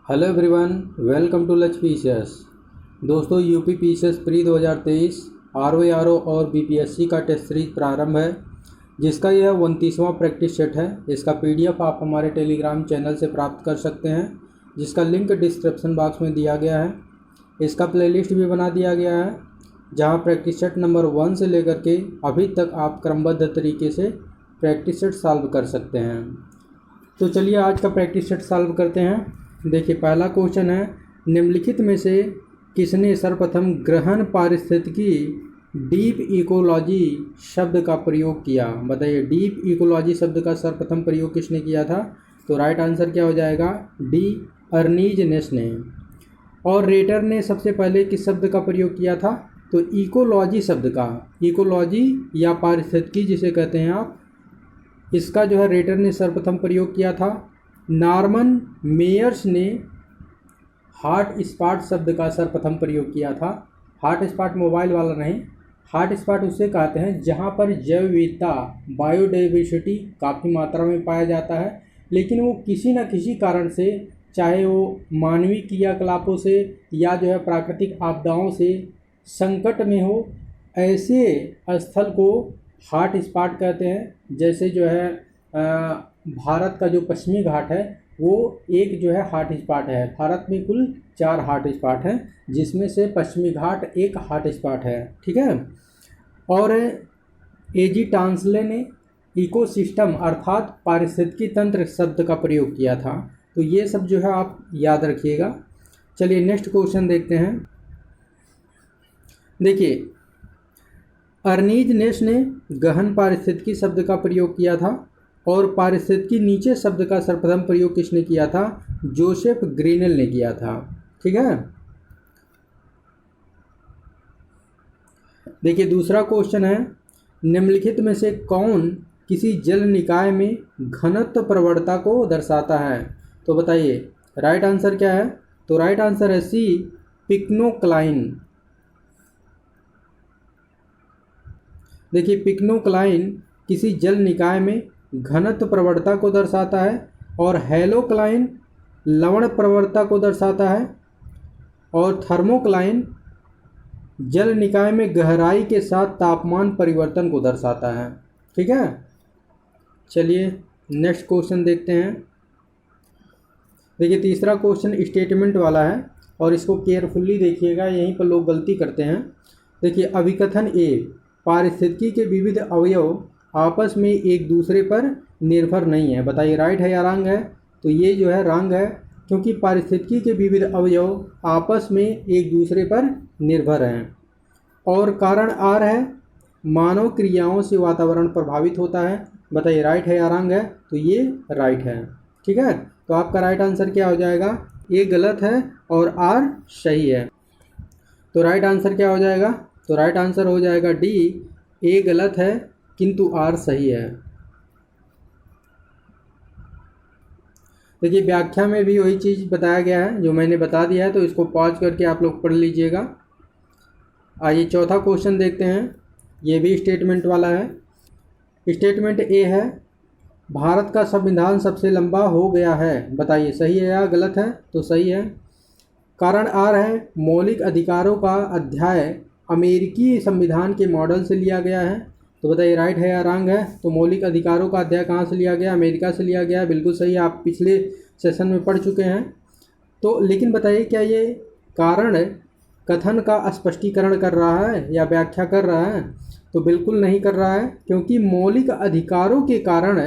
Hello everyone, welcome to लच PCS. दोस्तों, UP PCS pre 2023 RO और बीपीएससी का टेस्ट सीरीज प्रारंभ है, जिसका यह 29वां प्रैक्टिस सेट है। इसका पीडीएफ आप हमारे टेलीग्राम चैनल से प्राप्त कर सकते हैं, जिसका लिंक डिस्क्रिप्शन बॉक्स में दिया गया है। इसका प्लेलिस्ट भी बना दिया गया है, जहां प्रैक्टिस सेट नंबर 1 से लेकर के अभी तक आप क्रमबद्ध तरीके से प्रैक्टिस सेट सॉल्व कर सकते हैं। तो चलिए आज का प्रैक्टिस सेट सॉल्व करते हैं। देखिए, पहला क्वेश्चन है, निम्नलिखित में से किसने सर्वप्रथम गहन पारिस्थितिकी डीप इकोलॉजी शब्द का प्रयोग किया? बताइए, डीप इकोलॉजी शब्द का सर्वप्रथम प्रयोग किसने किया था? तो राइट आंसर क्या हो जाएगा? डी, अर्नीज नेस ने। और रेटर ने सबसे पहले किस शब्द का प्रयोग किया था? तो इकोलॉजी शब्द का, इकोलॉजी या पारिस्थितिकी जिसे कहते हैं आप, इसका जो है रेटर ने सर्वप्रथम प्रयोग किया था। नॉर्मन मेयर्स ने हॉट स्पॉट शब्द का सर्वप्रथम प्रयोग किया था। हॉट स्पॉट मोबाइल वाला नहीं, हॉट स्पॉट उसे कहते हैं जहां पर जैव विविधता, बायोडाइवर्सिटी काफ़ी मात्रा में पाया जाता है, लेकिन वो किसी न किसी कारण से, चाहे वो मानवीय क्रियाकलापों से या जो है प्राकृतिक आपदाओं से संकट में हो, ऐसे स्थल को हॉट स्पॉट कहते हैं। जैसे जो है भारत का जो पश्चिमी घाट है वो एक जो है हॉट स्पॉट है। भारत में कुल 4 हॉट स्पॉट हैं, जिसमें से पश्चिमी घाट एक हॉट स्पॉट है। ठीक है। और एजी टांसले ने इकोसिस्टम अर्थात पारिस्थितिकी तंत्र शब्द का प्रयोग किया था। तो ये सब जो है आप याद रखिएगा। चलिए नेक्स्ट क्वेश्चन देखते हैं। देखिए, अर्नीज नेस ने गहन पारिस्थितिकी शब्द का प्रयोग किया था, और पारिस्थितिकी नीचे शब्द का सर्वप्रथम प्रयोग किसने किया था? जोसेफ ग्रीनेल ने किया था। ठीक है। देखिए, दूसरा क्वेश्चन है, निम्नलिखित में से कौन किसी जल निकाय में घनत्व प्रवणता को दर्शाता है? तो बताइए राइट आंसर क्या है? तो राइट आंसर है सी, पिक्नोक्लाइन। देखिए, पिक्नोक्लाइन किसी जल निकाय में घनत्व प्रवणता को दर्शाता है, और हेलोक्लाइन लवण प्रवणता को दर्शाता है, और थर्मोक्लाइन जल निकाय में गहराई के साथ तापमान परिवर्तन को दर्शाता है। ठीक है। चलिए नेक्स्ट क्वेश्चन देखते हैं। देखिए, तीसरा क्वेश्चन स्टेटमेंट वाला है, और इसको केयरफुली देखिएगा, यहीं पर लोग गलती करते हैं। देखिए, अभिकथन ए, पारिस्थितिकी के विविध अवयव आपस में एक दूसरे पर निर्भर नहीं है। बताइए राइट है या रॉन्ग है? तो ये जो है रॉन्ग है, क्योंकि पारिस्थितिकी के विविध अवयव आपस में एक दूसरे पर निर्भर हैं। और कारण आर है, मानव क्रियाओं से वातावरण प्रभावित होता है। बताइए राइट है या रॉन्ग है? तो ये राइट है। ठीक है। तो आपका राइट आंसर क्या हो जाएगा? ए गलत है और आर सही है। तो राइट आंसर क्या हो जाएगा? तो राइट आंसर हो जाएगा डी, ए गलत है किंतु आर सही है। देखिए, व्याख्या में भी वही चीज़ बताया गया है जो मैंने बता दिया है, तो इसको पॉज करके आप लोग पढ़ लीजिएगा। आइए चौथा क्वेश्चन देखते हैं। ये भी स्टेटमेंट वाला है। स्टेटमेंट ए है, भारत का संविधान सबसे लंबा हो गया है। बताइए सही है या गलत है? तो सही है। कारण आर है, मौलिक अधिकारों का अध्याय अमेरिकी संविधान के मॉडल से लिया गया है। तो बताइए राइट है या रॉन्ग है? तो मौलिक अधिकारों का अध्याय कहाँ से लिया गया? अमेरिका से लिया गया। बिल्कुल सही, आप पिछले सेशन में पढ़ चुके हैं। तो लेकिन बताइए, क्या ये कारण कथन का स्पष्टीकरण कर रहा है या व्याख्या कर रहा है? तो बिल्कुल नहीं कर रहा है, क्योंकि मौलिक अधिकारों के कारण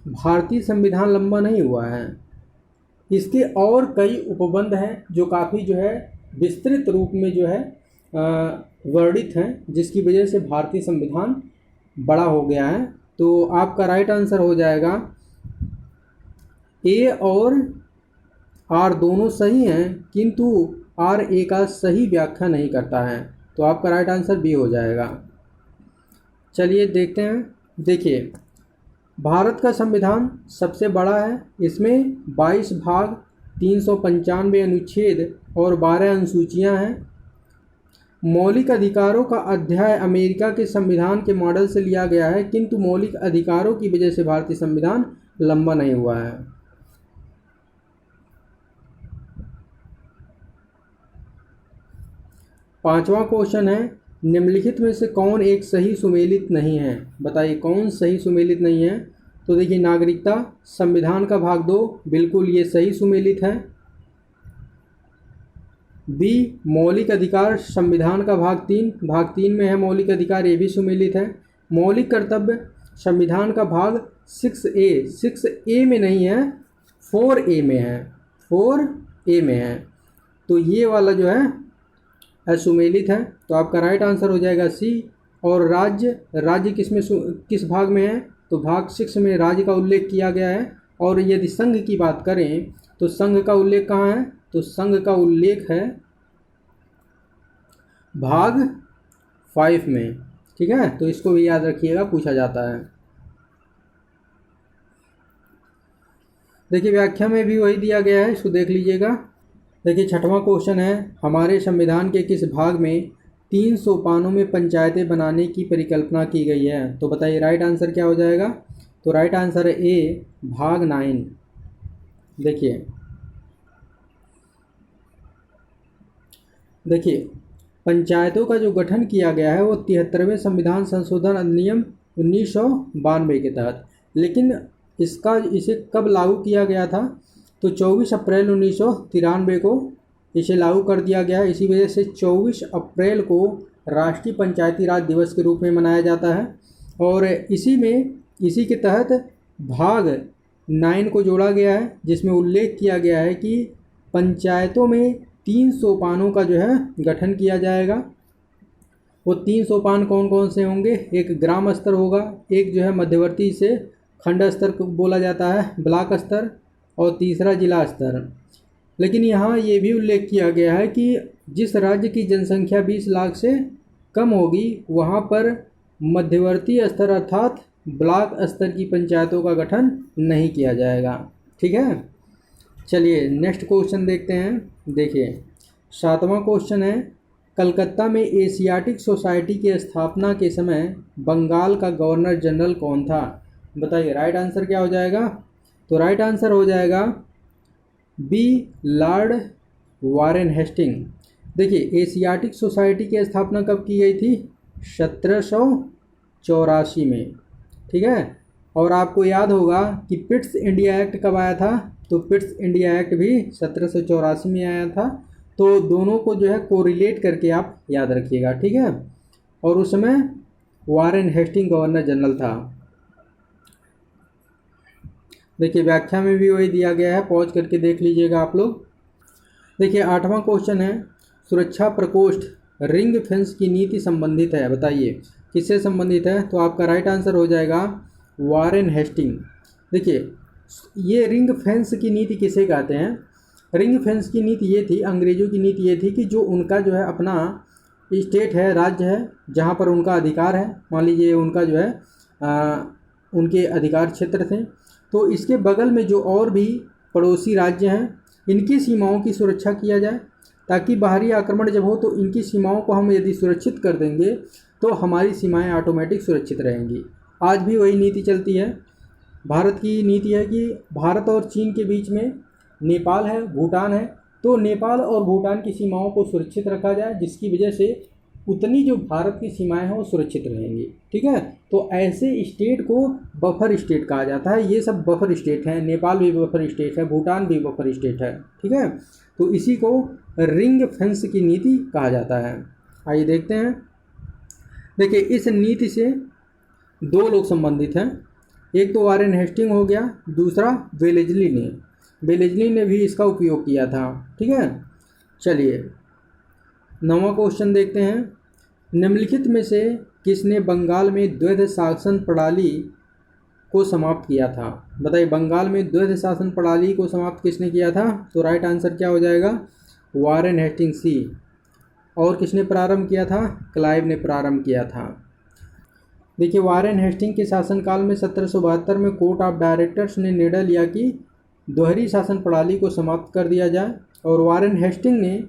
भारतीय संविधान लंबा नहीं हुआ है। इसके और कई उपबंध हैं जो काफ़ी जो है विस्तृत रूप में जो है वर्णित हैं, जिसकी वजह से भारतीय संविधान बड़ा हो गया है। तो आपका राइट आंसर हो जाएगा ए और आर दोनों सही हैं, किंतु आर ए का सही व्याख्या नहीं करता है। तो आपका राइट आंसर बी हो जाएगा। चलिए देखते हैं। देखिए, भारत का संविधान सबसे बड़ा है। इसमें 22 भाग, 395 अनुच्छेद और 12 अनुसूचियां हैं। मौलिक अधिकारों का अध्याय अमेरिका के संविधान के मॉडल से लिया गया है, किंतु मौलिक अधिकारों की वजह से भारतीय संविधान लंबा नहीं हुआ है। 5वां क्वेश्चन है, निम्नलिखित में से कौन एक सही सुमेलित नहीं है? बताइए कौन सही सुमेलित नहीं है? तो देखिए, नागरिकता संविधान का भाग 2, बिल्कुल ये सही सुमेलित है। बी, मौलिक अधिकार संविधान का भाग 3 में है मौलिक अधिकार, ये भी सुमेलित है। मौलिक कर्तव्य संविधान का भाग 6A में नहीं है, 4A में है, 4A में है। तो ये वाला जो है असुमेलित है। तो आपका राइट आंसर हो जाएगा सी। और राज्य किस भाग में है? तो भाग 6 में राज्य का उल्लेख किया गया है। और यदि संघ की बात करें तो संघ का उल्लेख कहाँ है? तो संघ का उल्लेख है भाग 5 में। ठीक है, तो इसको भी याद रखिएगा, पूछा जाता है। देखिए, व्याख्या में भी वही दिया गया है, इसको देख लीजिएगा। देखिए, 6वां क्वेश्चन है, हमारे संविधान के किस भाग में 3 सोपानों में पंचायतें बनाने की परिकल्पना की गई है? तो बताइए राइट आंसर क्या हो जाएगा? तो राइट आंसर है ए, भाग 9। देखिए, पंचायतों का जो गठन किया गया है वो 73वें संविधान संशोधन अधिनियम 1992 के तहत। लेकिन इसे कब लागू किया गया था? तो 24 अप्रैल 1993 को इसे लागू कर दिया गया है। इसी वजह से 24 अप्रैल को राष्ट्रीय पंचायती राज दिवस के रूप में मनाया जाता है। और इसी के तहत भाग 9 को जोड़ा गया है, जिसमें उल्लेख किया गया है कि पंचायतों में 3 सोपानों का जो है गठन किया जाएगा। वो 3 सोपान कौन कौन से होंगे? एक ग्राम स्तर होगा, एक जो है मध्यवर्ती से खंड स्तर को बोला जाता है, ब्लॉक स्तर, और तीसरा जिला स्तर। लेकिन यहाँ ये भी उल्लेख किया गया है कि जिस राज्य की जनसंख्या 20 लाख से कम होगी वहाँ पर मध्यवर्ती स्तर अर्थात ब्लॉक स्तर की पंचायतों का गठन नहीं किया जाएगा। ठीक है, चलिए नेक्स्ट क्वेश्चन देखते हैं। देखिए, 7वां क्वेश्चन है, कलकत्ता में एशियाटिक सोसाइटी की स्थापना के समय बंगाल का गवर्नर जनरल कौन था? बताइए राइट आंसर क्या हो जाएगा? तो राइट आंसर हो जाएगा बी, लॉर्ड वारेन हेस्टिंग। देखिए, एशियाटिक सोसाइटी की स्थापना कब की गई थी? 1784 में। ठीक है, और आपको याद होगा कि पिट्स इंडिया एक्ट कब आया था? तो पिट्स इंडिया एक्ट भी 1784 में आया था। तो दोनों को जो है कोरिलेट करके आप याद रखिएगा। ठीक है, और उस समय वारेन हेस्टिंग गवर्नर जनरल था। देखिए, व्याख्या में भी वही दिया गया है, पॉज करके देख लीजिएगा आप लोग। देखिए, 8वां क्वेश्चन है, सुरक्षा प्रकोष्ठ रिंग फेंस की नीति संबंधित है। बताइए किससे संबंधित है? तो आपका राइट आंसर हो जाएगा वारेन हेस्टिंग। देखिए, ये रिंग फेंस की नीति किसे कहते हैं? रिंग फेंस की नीति ये थी, अंग्रेजों की नीति ये थी कि जो उनका जो है अपना स्टेट है, राज्य है, जहाँ पर उनका अधिकार है, मान लीजिए उनका जो है उनके अधिकार क्षेत्र थे, तो इसके बगल में जो और भी पड़ोसी राज्य हैं इनकी सीमाओं की सुरक्षा किया जाए, ताकि बाहरी आक्रमण जब हो तो इनकी सीमाओं को हम यदि सुरक्षित कर देंगे तो हमारी सीमाएं ऑटोमेटिक सुरक्षित रहेंगी। आज भी वही नीति चलती है। भारत की नीति है कि भारत और चीन के बीच में नेपाल है, भूटान है, तो नेपाल और भूटान की सीमाओं को सुरक्षित रखा जाए, जिसकी वजह से उतनी जो भारत की सीमाएं हैं वो सुरक्षित रहेंगी। ठीक है, तो ऐसे स्टेट को बफर स्टेट कहा जाता है। ये सब बफर स्टेट हैं, नेपाल भी बफर स्टेट है, भूटान भी बफर स्टेट है। ठीक है, तो इसी को रिंग फेंस की नीति कहा जाता है। आइए देखते हैं। देखिए, इस नीति से 2 लोग संबंधित हैं, एक तो वारेन हेस्टिंग हो गया, दूसरा वेलेस्ली ने भी इसका उपयोग किया था। ठीक है, चलिए 9वां क्वेश्चन देखते हैं। निम्नलिखित में से किसने बंगाल में द्वैध शासन प्रणाली को समाप्त किया था? बताइए, बंगाल में द्वैध शासन प्रणाली को समाप्त किसने किया था? तो राइट आंसर क्या हो जाएगा? वारेन हेस्टिंग सी। और किसने प्रारंभ किया था? क्लाइव ने प्रारंभ किया था। देखिए, वारेन हेस्टिंग के शासनकाल में 1772 में कोर्ट ऑफ डायरेक्टर्स ने निर्णय लिया कि दोहरी शासन प्रणाली को समाप्त कर दिया जाए, और वारेन हेस्टिंग ने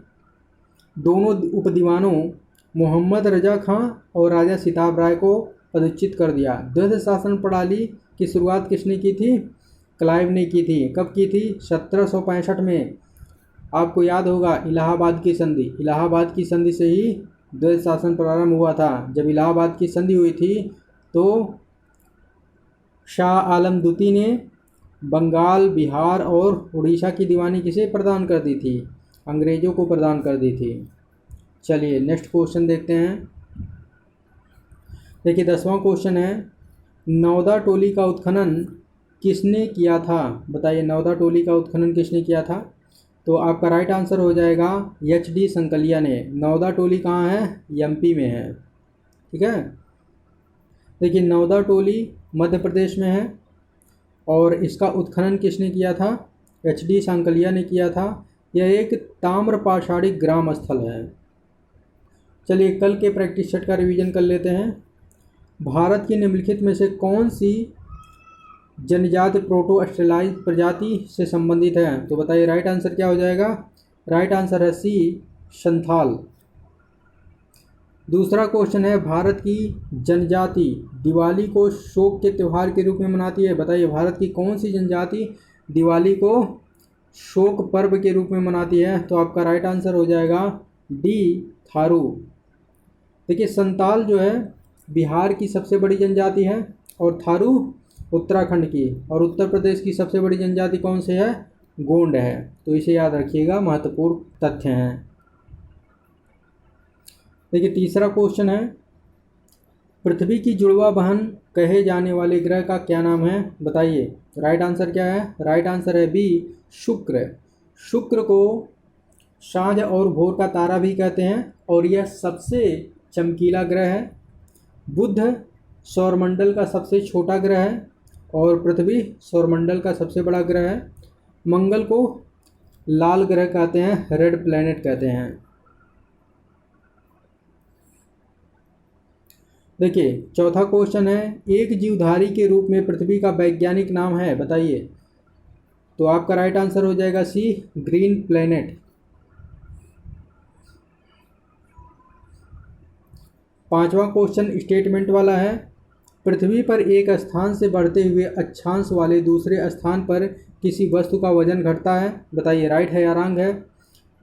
दोनों उपदीवानों मोहम्मद रजा खां और राजा सिताब राय को पदच्युत कर दिया। द्वैध शासन प्रणाली की शुरुआत किसने की थी? क्लाइव ने की थी। कब की थी? 1765 में आपको याद होगा इलाहाबाद की संधि, इलाहाबाद की संधि से ही द्वैध शासन प्रारंभ हुआ था। जब इलाहाबाद की संधि हुई थी तो शाह आलम द्वितीय ने बंगाल, बिहार और उड़ीसा की दीवानी किसे प्रदान कर दी थी? अंग्रेजों को प्रदान कर दी थी। चलिए नेक्स्ट क्वेश्चन देखते हैं। देखिए 10वां क्वेश्चन है, नौदा टोली का उत्खनन किसने किया था? बताइए नौदा टोली का उत्खनन किसने किया था? तो आपका राइट आंसर हो जाएगा एच.डी. संकलिया ने। नौदा टोली कहाँ है? एमपी में है। ठीक है, देखिए नौदा टोली मध्य प्रदेश में है और इसका उत्खनन किसने किया था? एच.डी. संकलिया ने किया था। यह एक ताम्र पाषाणिक ग्राम स्थल है। चलिए कल के प्रैक्टिस सेट का रिवीजन कर लेते हैं। भारत की निम्नलिखित में से कौन सी जनजाति प्रोटो ऑस्ट्रेलाइज प्रजाति से संबंधित है? तो बताइए राइट आंसर क्या हो जाएगा? राइट आंसर है सी, संथाल। दूसरा क्वेश्चन है, भारत की जनजाति दिवाली को शोक के त्यौहार के रूप में मनाती है। बताइए भारत की कौन सी जनजाति दिवाली को शोक पर्व के रूप में मनाती है? तो आपका राइट आंसर हो जाएगा डी, थारू। देखिए संताल जो है बिहार की सबसे बड़ी जनजाति है और थारू उत्तराखंड की, और उत्तर प्रदेश की सबसे बड़ी जनजाति कौन सी है? गोंड है। तो इसे याद रखिएगा, महत्वपूर्ण तथ्य हैं। देखिए तीसरा क्वेश्चन है, पृथ्वी की जुड़वा बहन कहे जाने वाले ग्रह का क्या नाम है? बताइए राइट आंसर क्या है? राइट आंसर है बी, शुक्र। शुक्र को सांझ और भोर का तारा भी कहते हैं और यह सबसे चमकीला ग्रह है। बुध सौरमंडल का सबसे छोटा ग्रह है और पृथ्वी सौरमंडल का सबसे बड़ा ग्रह है। मंगल को लाल ग्रह कहते हैं, रेड प्लैनेट कहते हैं। देखिए चौथा क्वेश्चन है, एक जीवधारी के रूप में पृथ्वी का वैज्ञानिक नाम है? बताइए। तो आपका राइट आंसर हो जाएगा सी, ग्रीन प्लैनेट। पांचवा क्वेश्चन स्टेटमेंट वाला है, पृथ्वी पर एक स्थान से बढ़ते हुए अक्षांश वाले दूसरे स्थान पर किसी वस्तु का वजन घटता है। बताइए राइट है या रॉन्ग है?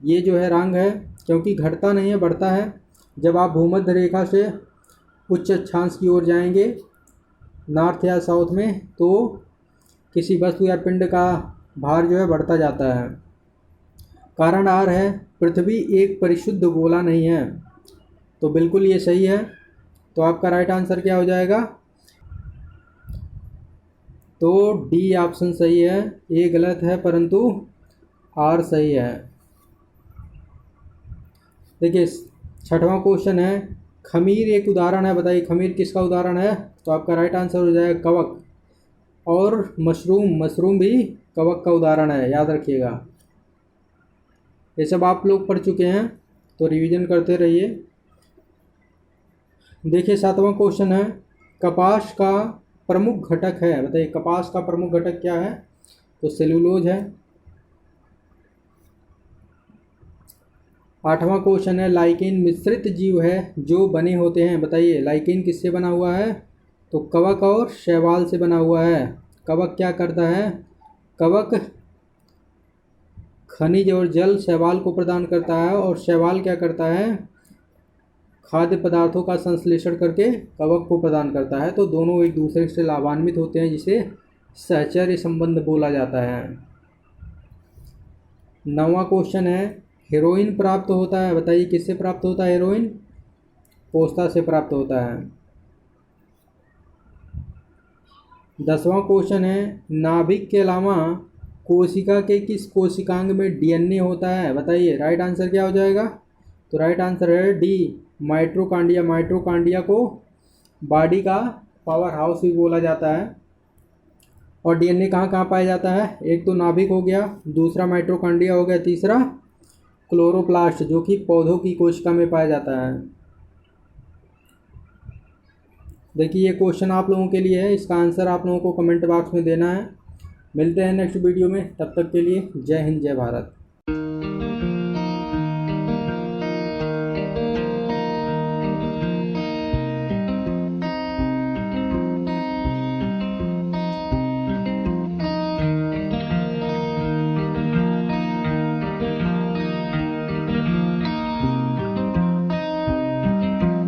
ये जो है रॉन्ग है, क्योंकि घटता नहीं है, बढ़ता है। जब आप भूमध्य रेखा से उच्च अक्षांश की ओर जाएंगे नॉर्थ या साउथ में, तो किसी वस्तु या पिंड का भार जो है बढ़ता जाता है। कारण आर है, पृथ्वी एक परिशुद्ध गोला नहीं है। तो बिल्कुल ये सही है। तो आपका राइट आंसर क्या हो जाएगा? तो डी ऑप्शन सही है। ए गलत है परंतु आर सही है। देखिए छठवां क्वेश्चन है, खमीर एक उदाहरण है। बताइए खमीर किसका उदाहरण है? तो आपका राइट आंसर हो जाएगा कवक। और मशरूम भी कवक का उदाहरण है, याद रखिएगा। ये सब आप लोग पढ़ चुके हैं तो रिवीजन करते रहिए। देखिए सातवां क्वेश्चन है, कपास का प्रमुख घटक है। बताइए कपास का प्रमुख घटक क्या है? तो सेलुलोज है। आठवां क्वेश्चन है, लाइकेन मिश्रित जीव है जो बने होते हैं। बताइए लाइकेन किससे बना हुआ है? तो कवक और शैवाल से बना हुआ है। कवक क्या करता है? कवक खनिज और जल शैवाल को प्रदान करता है और शैवाल क्या करता है? खाद्य पदार्थों का संश्लेषण करके कवक को प्रदान करता है। तो दोनों एक दूसरे से लाभान्वित होते हैं, जिसे सहचर्य संबंध बोला जाता है। नौवां क्वेश्चन है, हेरोइन प्राप्त होता है। बताइए किससे प्राप्त होता है हेरोइन? पोस्ता से प्राप्त होता है। 10वां क्वेश्चन है, नाभिक के अलावा कोशिका के किस कोशिकांग में डीएनए होता है? बताइए राइट आंसर क्या हो जाएगा? तो राइट आंसर है डी, माइटोकॉन्ड्रिया। माइटोकॉन्ड्रिया को बॉडी का पावर हाउस भी बोला जाता है। और डीएनए कहाँ कहाँ पाया जाता है? एक तो नाभिक हो गया, दूसरा माइटोकॉन्ड्रिया हो गया, तीसरा क्लोरोप्लास्ट जो कि पौधों की कोशिका में पाया जाता है। देखिए ये क्वेश्चन आप लोगों के लिए है, इसका आंसर आप लोगों को कमेंट बॉक्स में देना है। मिलते हैं नेक्स्ट वीडियो में, तब तक के लिए जय हिंद जय भारत।